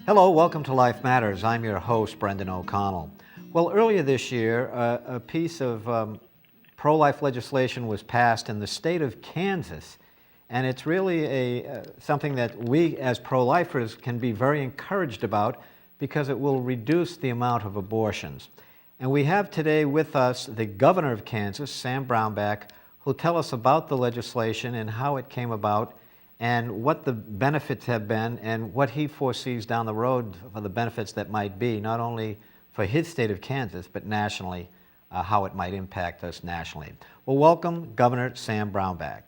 Hello, welcome to Life Matters. I'm your host, Brendan O'Connell. Well, earlier this year, a piece of pro-life legislation was passed in the state of Kansas, and it's really something that we as pro-lifers can be very encouraged about because it will reduce the amount of abortions. And we have today with us the governor of Kansas, Sam Brownback, who'll tell us about the legislation and how it came about and what the benefits have been and what he foresees down the road for the benefits that might be, not only for his state of Kansas, but nationally, how it might impact us nationally. Well, welcome, Governor Sam Brownback.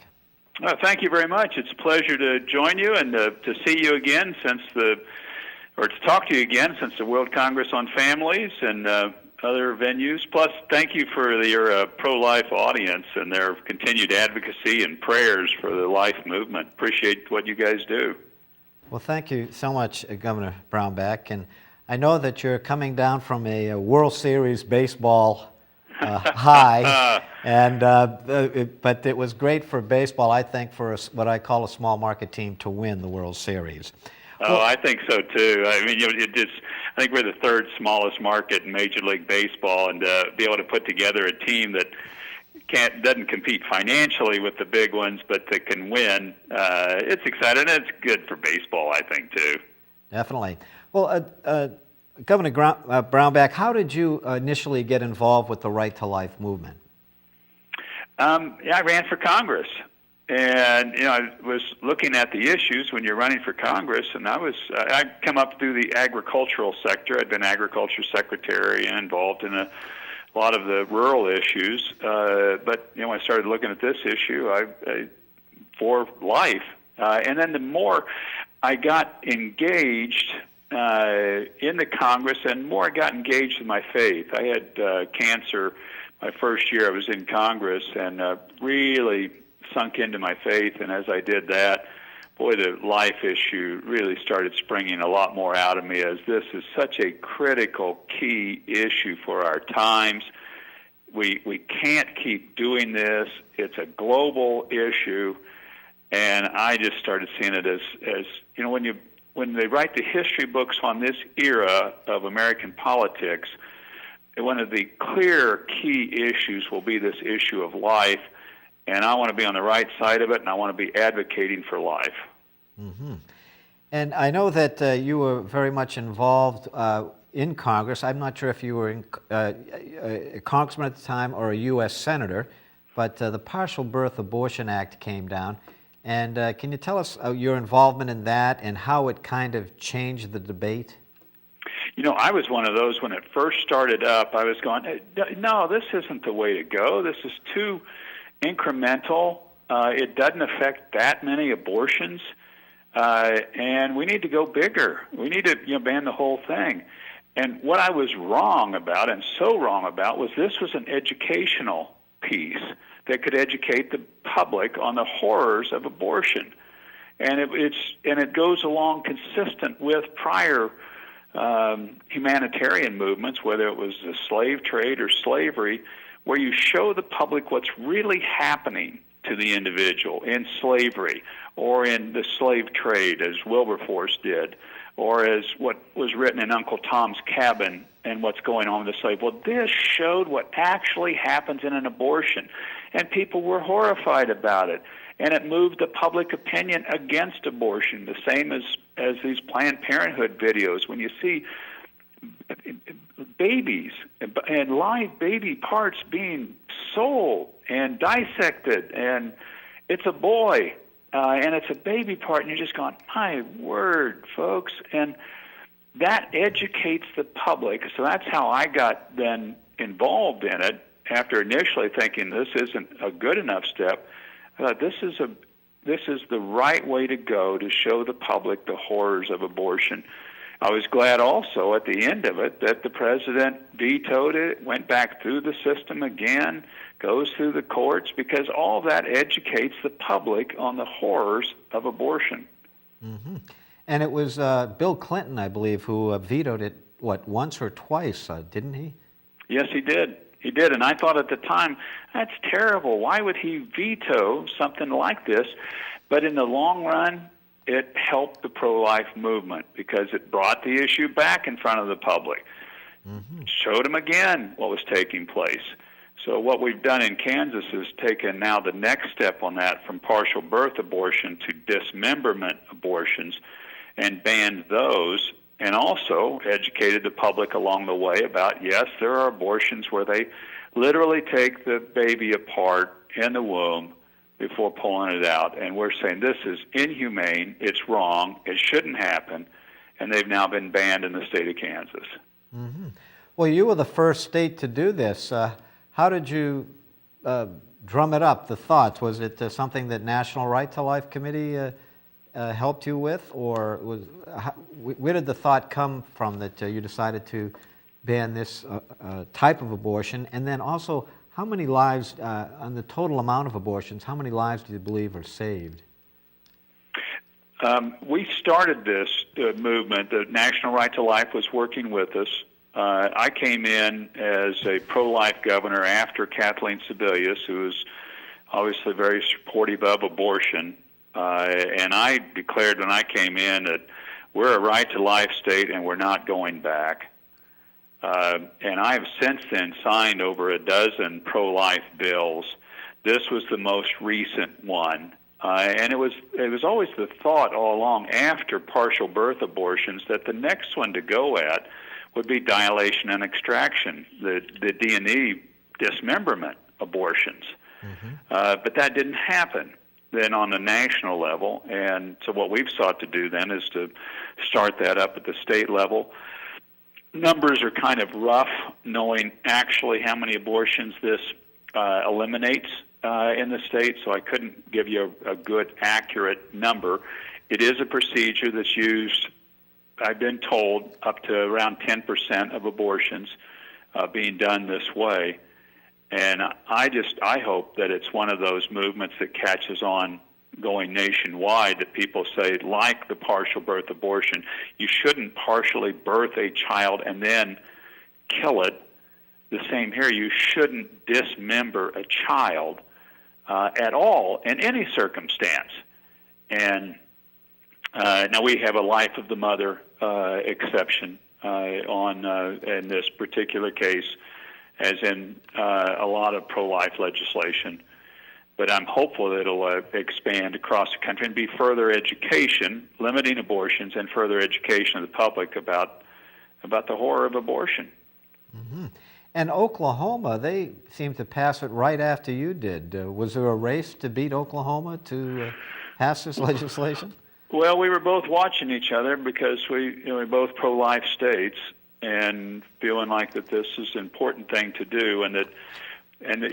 Thank you very much. It's a pleasure to join you and to see you again to talk to you again since the World Congress on Families and other venues. Plus, thank you for your pro-life audience and their continued advocacy and prayers for the life movement. Appreciate what you guys do. Well, thank you so much, Governor Brownback. And I know that you're coming down from a World Series baseball high, but it was great for baseball, I think, for what I call a small market team to win the World Series. Oh, I think so too. I mean, I think we're the third smallest market in Major League Baseball, and be able to put together a team that doesn't compete financially with the big ones, but that can win. It's exciting. And it's good for baseball, I think, too. Definitely. Well, Governor Brownback, how did you initially get involved with the Right to Life movement? I ran for Congress. And, I was looking at the issues when you're running for Congress, and I'd come up through the agricultural sector. I'd been agriculture secretary and involved in a lot of the rural issues. But, when I started looking at this issue, for life. And then the more I got engaged in the Congress and more I got engaged in my faith. I had cancer my first year I was in Congress and really sunk into my faith, and as I did that, boy, the life issue really started springing a lot more out of me, as this is such a critical, key issue for our times. We can't keep doing this. It's a global issue, and I just started seeing it as when they write the history books on this era of American politics, one of the clear key issues will be this issue of life. And I want to be on the right side of it, and I want to be advocating for life. Mm-hmm. And I know that you were very much involved in Congress. I'm not sure if you were a congressman at the time or a U.S. senator, but the Partial Birth Abortion Act came down. And can you tell us your involvement in that and how it kind of changed the debate? I was one of those when it first started up. I was going, no, this isn't the way to go. This is too incremental. It doesn't affect that many abortions, and we need to go bigger. We need to ban the whole thing. And what I was wrong about, and so wrong about, was this was an educational piece that could educate the public on the horrors of abortion, and it goes along consistent with prior humanitarian movements, whether it was the slave trade or slavery, where you show the public what's really happening to the individual in slavery or in the slave trade, as Wilberforce did, or as what was written in Uncle Tom's Cabin and what's going on with the slave. Well, this showed what actually happens in an abortion, and people were horrified about it, and it moved the public opinion against abortion, the same as these Planned Parenthood videos. When you see babies and live baby parts being sold and dissected, and it's a boy and it's a baby part, and you're just going, my word, folks. And that educates the public. So that's how I got then involved in it, after initially thinking this isn't a good enough step. I thought this is the right way to go to show the public the horrors of abortion. I was glad also at the end of it that the president vetoed it, went back through the system again, goes through the courts, because all that educates the public on the horrors of abortion. Mm-hmm. And it was Bill Clinton, I believe, who vetoed it, once or twice, didn't he? Yes, he did. He did, and I thought at the time, that's terrible. Why would he veto something like this? But in the long run, it helped the pro-life movement because it brought the issue back in front of the public, showed them again what was taking place. So what we've done in Kansas is taken now the next step on that from partial birth abortion to dismemberment abortions and banned those, and also educated the public along the way about, yes, there are abortions where they literally take the baby apart in the womb before pulling it out. And we're saying this is inhumane, it's wrong, it shouldn't happen, and they've now been banned in the state of Kansas. Well, you were the first state to do this. How did you drum it up, the thoughts? Was it something that National Right to Life Committee helped you with, or where did the thought come from that you decided to ban this type of abortion? And then also, how many lives, on the total amount of abortions, how many lives do you believe are saved? We started this movement. The National Right to Life was working with us. I came in as a pro-life governor after Kathleen Sebelius, who was obviously very supportive of abortion. And I declared when I came in that we're a right-to-life state and we're not going back. And I have since then signed over a dozen pro-life bills. This was the most recent one. And it was always the thought all along after partial birth abortions that the next one to go at would be dilation and extraction, the D&E dismemberment abortions. But that didn't happen then on the national level. And so what we've sought to do then is to start that up at the state level. Numbers are kind of rough, knowing actually how many abortions this eliminates in the state, so I couldn't give you a good, accurate number. It is a procedure that's used, I've been told, up to around 10% of abortions being done this way. And I hope that it's one of those movements that catches on going nationwide, that people say, like the partial birth abortion, you shouldn't partially birth a child and then kill it. The same here, you shouldn't dismember a child at all in any circumstance. And now we have a life of the mother exception in this particular case, as in a lot of pro-life legislation. But I'm hopeful that it'll expand across the country and be further education, limiting abortions, and further education of the public about the horror of abortion. And Oklahoma, they seemed to pass it right after you did. Was there a race to beat Oklahoma to pass this legislation? Well, we were both watching each other because we're both pro-life states, and feeling like that this is an important thing to do, and that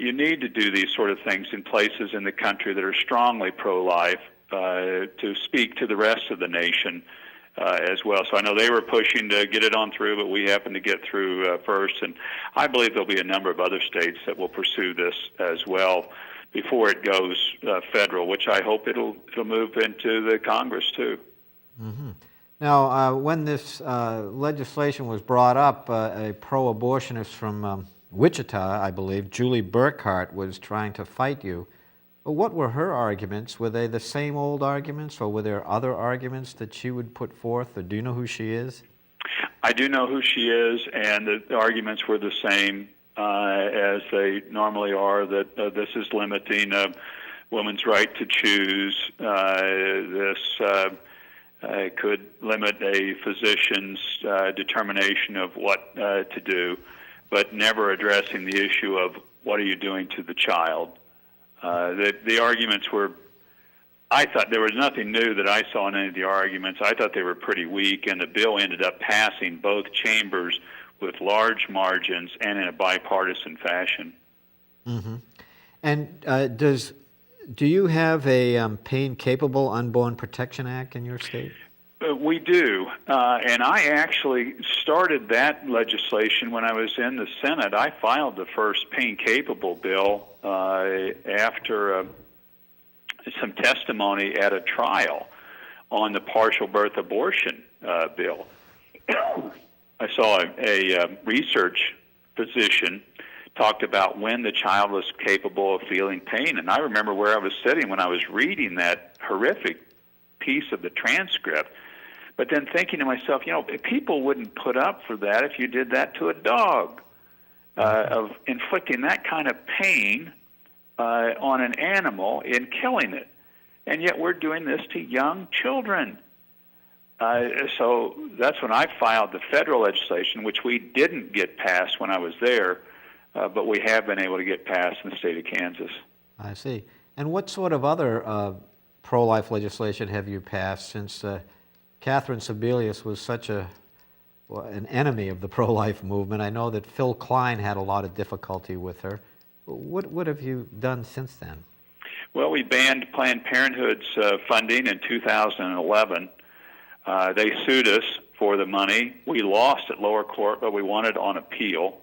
you need to do these sort of things in places in the country that are strongly pro-life to speak to the rest of the nation as well. So I know they were pushing to get it on through, but we happened to get through first, and I believe there'll be a number of other states that will pursue this as well before it goes federal, which I hope it'll move into the Congress too. Now, when this legislation was brought up, a pro-abortionist from Wichita, I believe, Julie Burkhart, was trying to fight you. What were her arguments? Were they the same old arguments, or were there other arguments that she would put forth, or do you know who she is? I do know who she is, and the arguments were the same as they normally are, that this is limiting a woman's right to choose. This could limit a physician's determination of what to do, but never addressing the issue of what are you doing to the child. The arguments were, I thought there was nothing new that I saw in any of the arguments. I thought they were pretty weak, and the bill ended up passing both chambers with large margins and in a bipartisan fashion. And do you have a Pain-Capable Unborn Protection Act in your state? We do, and I actually started that legislation when I was in the Senate. I filed the first pain-capable bill after some testimony at a trial on the partial birth abortion bill. I saw a research physician talked about when the child was capable of feeling pain, and I remember where I was sitting when I was reading that horrific piece of the transcript. But then thinking to myself, people wouldn't put up for that if you did that to a dog, of inflicting that kind of pain on an animal in killing it. And yet we're doing this to young children. So that's when I filed the federal legislation, which we didn't get passed when I was there, but we have been able to get passed in the state of Kansas. I see. And what sort of other pro-life legislation have you passed, since Catherine Sebelius was such an enemy of the pro-life movement? I know that Phil Klein had a lot of difficulty with her. What have you done since then? Well, we banned Planned Parenthood's funding in 2011. They sued us for the money. We lost at lower court, but we won it on appeal.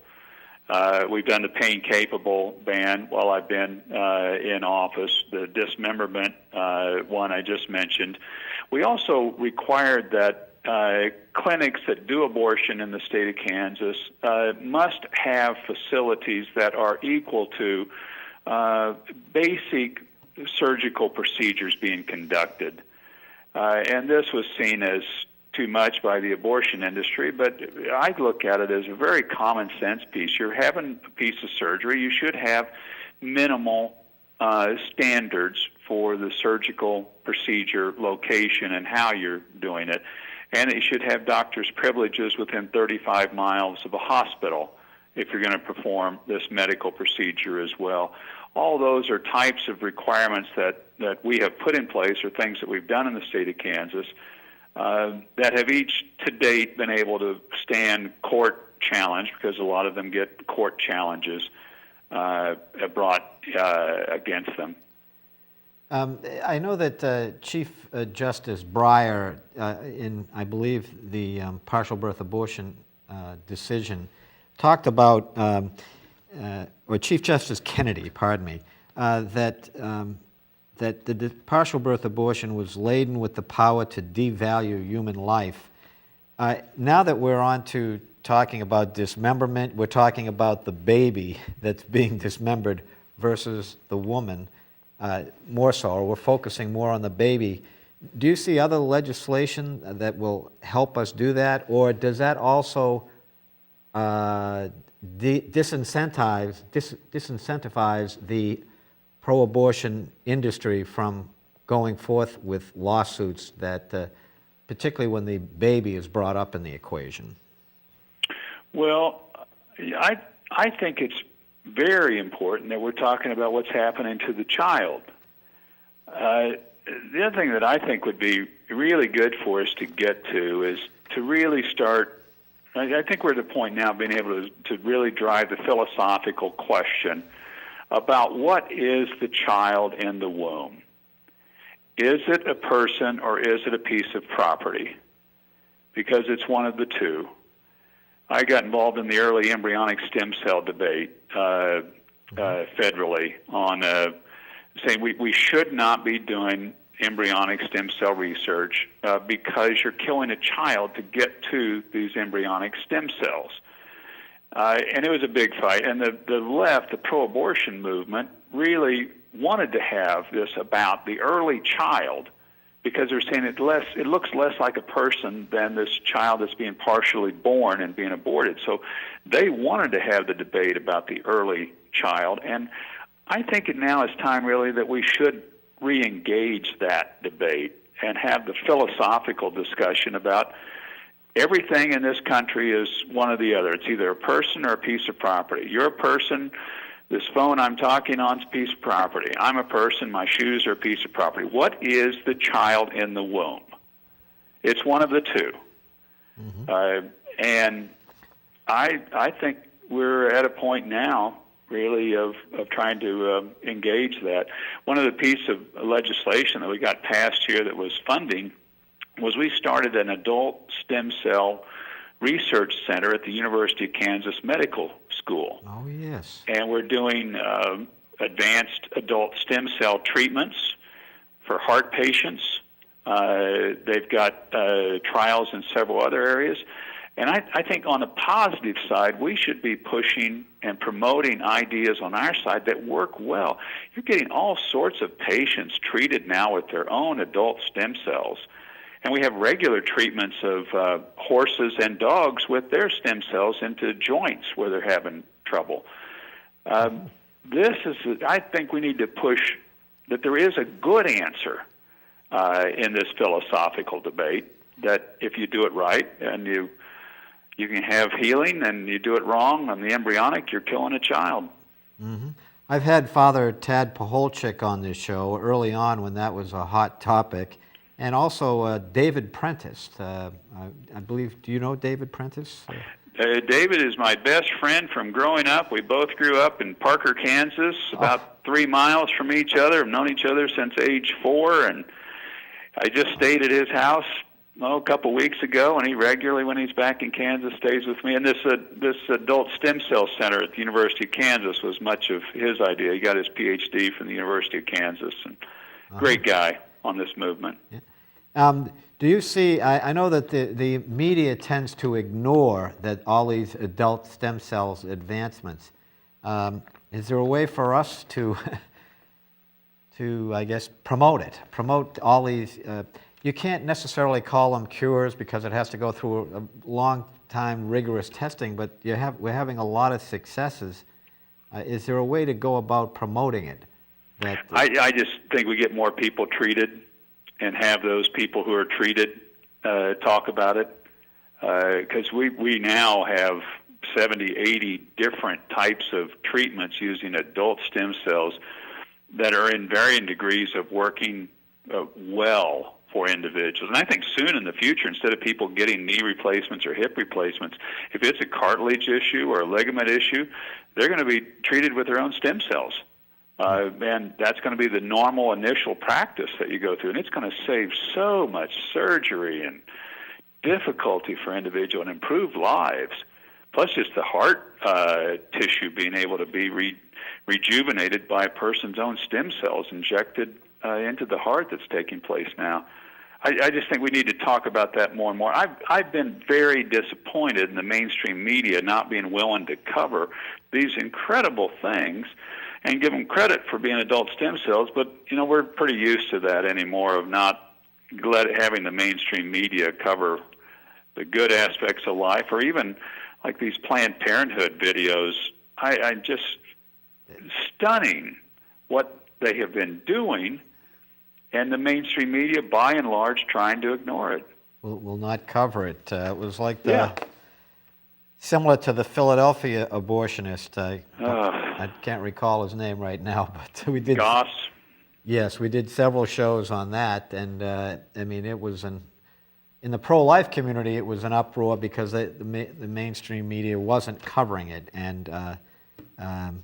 We've done the pain capable ban while I've been in office, the dismemberment one I just mentioned. We also required that clinics that do abortion in the state of Kansas must have facilities that are equal to basic surgical procedures being conducted. And this was seen as too much by the abortion industry, but I look at it as a very common sense piece. You're having a piece of surgery. You should have minimal standards for the surgical procedure, location, and how you're doing it. And you should have doctor's privileges within 35 miles of a hospital if you're going to perform this medical procedure as well. All those are types of requirements that we have put in place, or things that we've done in the state of Kansas, that have each to date been able to stand court challenge, because a lot of them get court challenges brought against them. I know that Chief Justice Breyer, in, I believe, the partial birth abortion decision, talked about, or Chief Justice Kennedy, pardon me, that the partial birth abortion was laden with the power to devalue human life. Now that we're on to talking about dismemberment, we're talking about the baby that's being dismembered versus the woman, more so, or we're focusing more on the baby. Do you see other legislation that will help us do that, or does that also disincentivize the pro-abortion industry from going forth with lawsuits that, particularly when the baby is brought up in the equation? Well, I think it's very important that we're talking about what's happening to the child. The other thing that I think would be really good for us to get to is to really start, I think we're at the point now of being able to really drive the philosophical question about what is the child in the womb. Is it a person or is it a piece of property? Because it's one of the two. I got involved in the early embryonic stem cell debate federally on saying we should not be doing embryonic stem cell research because you're killing a child to get to these embryonic stem cells. And it was a big fight. And the left, the pro-abortion movement, really wanted to have this about the early child, because they're saying it looks less like a person than this child that's being partially born and being aborted. So they wanted to have the debate about the early child. And I think it now is time really that we should re-engage that debate and have the philosophical discussion about everything in this country is one or the other. It's either a person or a piece of property. You're a person. This phone I'm talking on is a piece of property. I'm a person. My shoes are a piece of property. What is the child in the womb? It's one of the two. Mm-hmm. And I think we're at a point now, really, of trying to engage that. One of the pieces of legislation that we got passed here that was funding was we started an adult stem cell research center at the University of Kansas Medical School. Oh, yes. And we're doing advanced adult stem cell treatments for heart patients. They've got trials in several other areas. And I think on the positive side, we should be pushing and promoting ideas on our side that work well. You're getting all sorts of patients treated now with their own adult stem cells. And we have regular treatments of horses and dogs with their stem cells into joints where they're having trouble. I think we need to push that there is a good answer in this philosophical debate, that if you do it right and you can have healing, and you do it wrong on the embryonic, you're killing a child. Mm-hmm. I've had Father Tad Paholczyk on this show early on when that was a hot topic, and also David Prentice. I believe, do you know David Prentice? David is my best friend from growing up. We both grew up in Parker, Kansas, about 3 miles from each other. We've known each other since age 4, and I just stayed at his house a couple weeks ago, and he regularly, when he's back in Kansas, stays with me. And this adult stem cell center at the University of Kansas was much of his idea. He got his PhD from the University of Kansas, and great guy on this movement. Yeah. Do you see, I know that the media tends to ignore that all these adult stem cells advancements. Is there a way for us to, I guess, promote all these? You can't necessarily call them cures because it has to go through a long time rigorous testing, but we're having a lot of successes. Is there a way to go about promoting it? I just think we get more people treated and have those people who are treated talk about it, because we now have 70, 80 different types of treatments using adult stem cells that are in varying degrees of working well for individuals. And I think soon in the future, instead of people getting knee replacements or hip replacements, if it's a cartilage issue or a ligament issue, they're going to be treated with their own stem cells. And that's going to be the normal initial practice that you go through. And it's going to save so much surgery and difficulty for individuals and improve lives. Plus just the heart tissue being able to be rejuvenated by a person's own stem cells injected into the heart that's taking place now. I just think we need to talk about that more and more. I've been very disappointed in the mainstream media not being willing to cover these incredible things and give them credit for being adult stem cells, but we're pretty used to that anymore, of not having the mainstream media cover the good aspects of life, or even like these Planned Parenthood videos. I just stunning what they have been doing, and the mainstream media, by and large, trying to ignore it. Will not cover it. It was like similar to the Philadelphia abortionist. I can't recall his name right now, but we did. Goss. Yes, we did several shows on that, and it was in the pro-life community. It was an uproar because the mainstream media wasn't covering it, and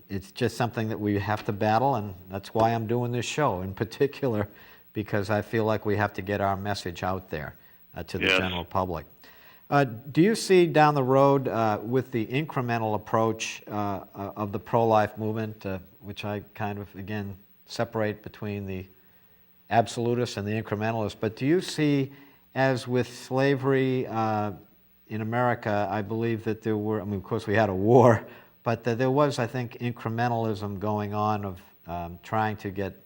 it's just something that we have to battle, and that's why I'm doing this show in particular, because I feel like we have to get our message out there to the general public. Do you see down the road with the incremental approach of the pro-life movement, which I kind of, again, separate between the absolutists and the incrementalists, but do you see, as with slavery in America, I believe that there were, of course we had a war, but there was, I think, incrementalism going on of trying to get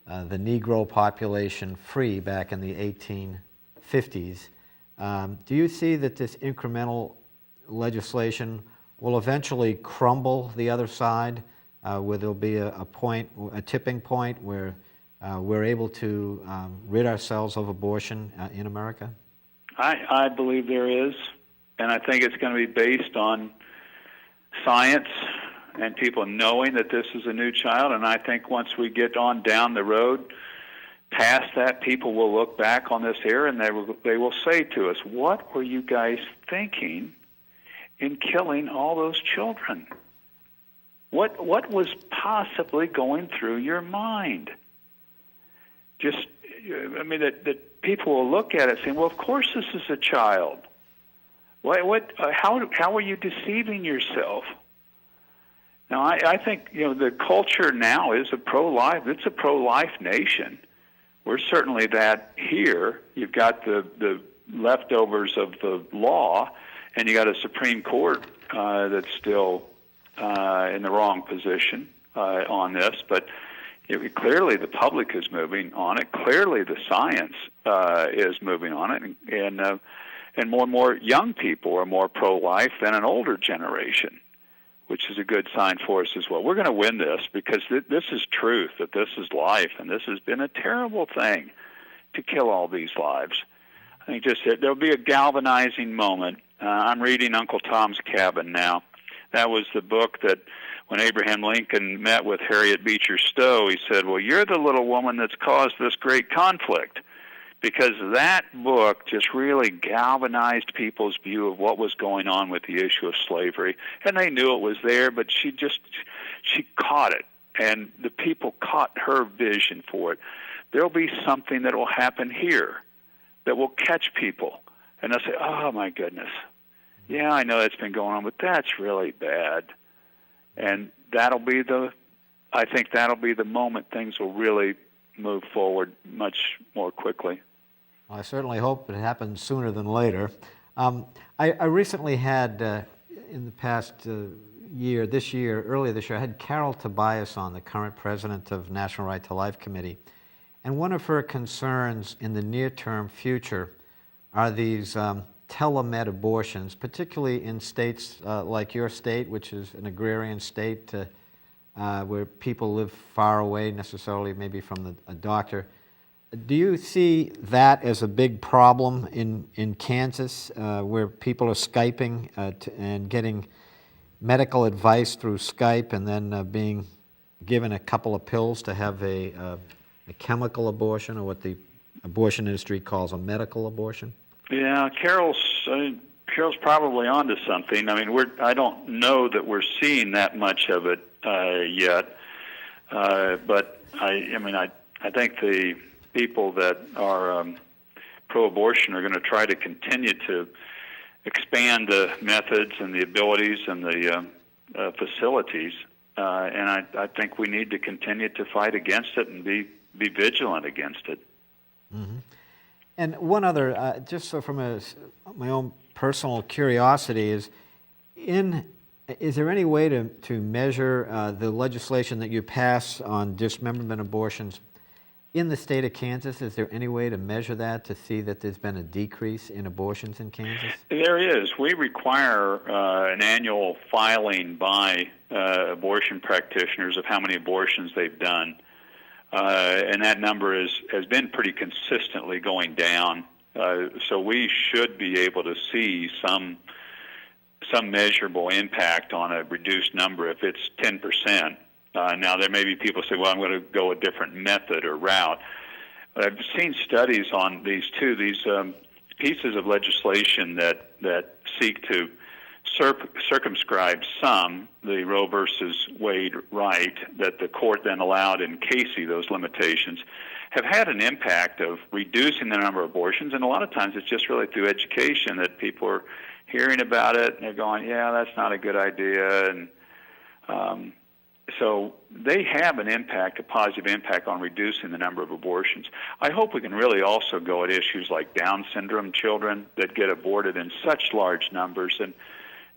the Negro population free back in the 1850s. Do you see that this incremental legislation will eventually crumble the other side, where there'll be a tipping point where we're able to rid ourselves of abortion in America? I believe there is, and I think it's going to be based on science and people knowing that this is a new child. And I think once we get on down the road past that, people will look back on this era and they will say to us, what were you guys thinking in killing all those children? What was possibly going through your mind? That people will look at it saying, well, of course this is a child. How are you deceiving yourself? Now, I think, the culture now is pro-life. It's a pro-life nation. We're certainly that here. You've got the leftovers of the law, and you got a Supreme Court that's still in the wrong position on this, but clearly the public is moving on it. Clearly the science is moving on it, and more and more young people are more pro-life than an older generation, which is a good sign for us as well. We're going to win this because this is truth, that this is life, and this has been a terrible thing to kill all these lives. I think just there'll be a galvanizing moment. I'm reading Uncle Tom's Cabin now. That was the book that when Abraham Lincoln met with Harriett Beecher Stowe, he said, well, you're the little woman that's caused this great conflict, because that book just really galvanized people's view of what was going on with the issue of slavery. And they knew it was there, but she caught it, and the people caught her vision for it. There'll be something that will happen here that will catch people, and they'll say, oh, my goodness. Yeah, I know that's been going on, but that's really bad. And I think that'll be the moment things will really move forward much more quickly. Well, I certainly hope it happens sooner than later. I recently had, in the past earlier this year, I had Carol Tobias on, the current president of National Right to Life Committee. And one of her concerns in the near-term future are these telemed abortions, particularly in states like your state, which is an agrarian state where people live far away necessarily maybe from a doctor. Do you see that as a big problem in Kansas, where people are Skyping and getting medical advice through Skype and then being given a couple of pills to have a chemical abortion, or what the abortion industry calls a medical abortion? Yeah, Carol's probably onto something. I mean, I don't know that we're seeing that much of it yet, but I think the people that are pro-abortion are going to try to continue to expand the methods and the abilities and the facilities, and I think we need to continue to fight against it and be vigilant against it. Mm-hmm. And one other, just so from my own personal curiosity, is there any way to measure the legislation that you pass on dismemberment abortions in the state of Kansas? Is there any way to measure that, to see that there's been a decrease in abortions in Kansas? There is. We require an annual filing by abortion practitioners of how many abortions they've done. And that number has been pretty consistently going down. So we should be able to see some measurable impact on a reduced number if it's 10%. Now, there may be people who say, well, I'm going to go a different method or route. But I've seen studies on these pieces of legislation that seek to circumscribe the Roe versus Wade right that the court then allowed in Casey, those limitations, have had an impact of reducing the number of abortions. And a lot of times it's just really through education that people are hearing about it and they're going, yeah, that's not a good idea. And so they have an impact, a positive impact on reducing the number of abortions. I hope we can really also go at issues like Down syndrome children that get aborted in such large numbers and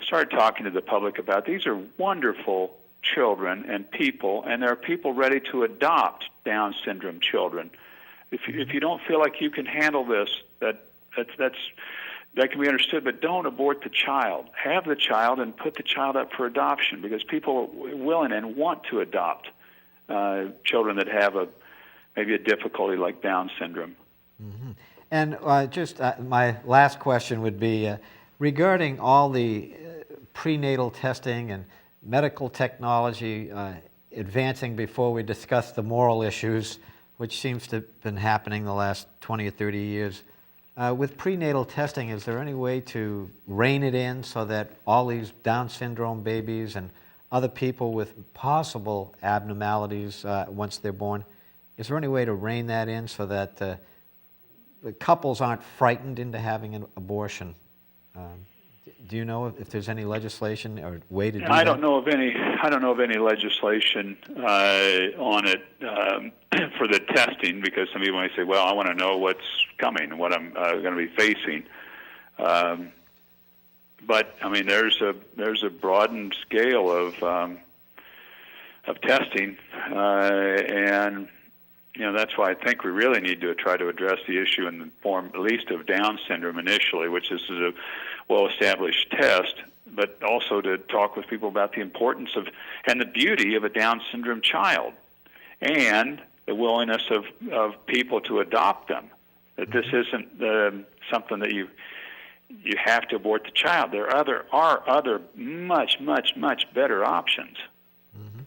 start talking to the public about these are wonderful children and people, and there are people ready to adopt Down syndrome children. If you don't feel like you can handle this, that can be understood, but don't abort the child. Have the child and put the child up for adoption, because people are willing and want to adopt children that have maybe a difficulty like Down syndrome. Mm-hmm. And my last question would be regarding all the prenatal testing and medical technology advancing before we discuss the moral issues, which seems to have been happening the last 20 or 30 years. With prenatal testing, is there any way to rein it in so that all these Down syndrome babies and other people with possible abnormalities once they're born, is there any way to rein that in so that the couples aren't frightened into having an abortion? Do you know if there's any legislation or way to do that? I don't know of any legislation on it for the testing, because some people may say, well, I want to know what's coming and what I'm going to be facing. but I mean, there's a broadened scale of testing, and that's why I think we really need to try to address the issue in the form, at least, of Down syndrome initially, which is a well-established test, but also to talk with people about the importance of and the beauty of a Down syndrome child, and the willingness of people to adopt them. That this isn't something that you have to abort the child. There are other much better options. Mm-hmm.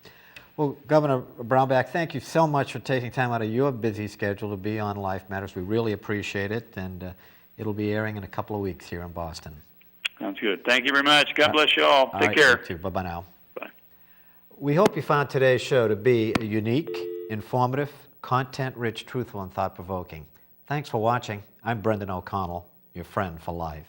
Well, Governor Brownback, thank you so much for taking time out of your busy schedule to be on Life Matters. We really appreciate it, and it'll be airing in a couple of weeks here in Boston. Sounds good. Thank you very much. God bless you all. Take care. You too. Bye-bye now. Bye. We hope you found today's show to be unique, informative, content-rich, truthful, and thought-provoking. Thanks for watching. I'm Brendan O'Connell, your friend for life.